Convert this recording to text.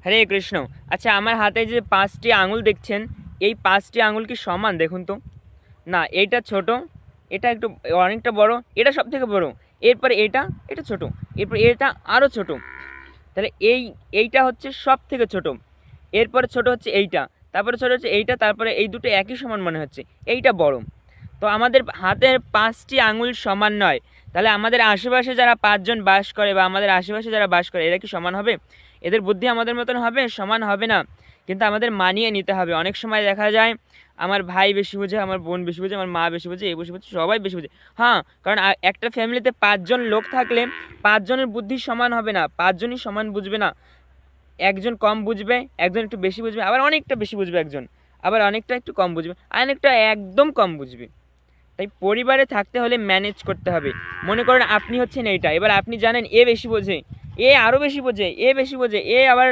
হরে কৃষ্ণ। আচ্ছা, আমার হাতে যে 5টি আঙুল দেখছেন, এই 5টি আঙুল কি সমান দেখুন তো? না, এইটা ছোট, এটা একটু অনেকটা বড়, এটা সব থেকে বড়, এরপরে এটা, এটা ছোট, এরপর এটা আরও ছোট। তাহলে এইটা হচ্ছে সব থেকে ছোট, এরপরে ছোট হচ্ছে এইটা, তারপরে ছোট হচ্ছে এইটা, তারপরে এই দুটো একই সমান মনে হচ্ছে, এইটা বড়। তো আমাদের হাতের 5টি আঙুল সমান নয়, তাহলে আমাদের আশেপাশে যারা 5জন বাস করে বা আমাদের আশেপাশে যারা বাস করে এরা কি সমান হবে? এদের বুদ্ধি আমাদের মতন হবে? সমান হবে না। কিন্তু আমাদের মানিয়ে নিতে হবে। অনেক সময় দেখা যায় আমার ভাই বেশি বোঝে, আমার বোন বেশি বোঝে, আমার মা বেশি বোঝে, এ বেশি বোঝে, সবাই বেশি বোঝে। হ্যাঁ, কারণ একটা ফ্যামিলিতে 5জন লোক থাকলে 5জনের বুদ্ধি সমান হবে না, 5জনই সমান বুঝবে না। একজন কম বুঝবে, একজন একটু বেশি বুঝবে, আবার অনেকটা বেশি বুঝবে একজন, আবার অনেকটা একটু কম বুঝবে, আর অনেকটা একদম কম বুঝবে। তাই পরিবারে থাকতে হলে ম্যানেজ করতে হবে। মনে করেন আপনি হচ্ছেন এইটা, এবার আপনি জানেন এ বেশি বোঝে, এ আরও বেশি বোঝে, এ বেশি বোঝে, এ আবার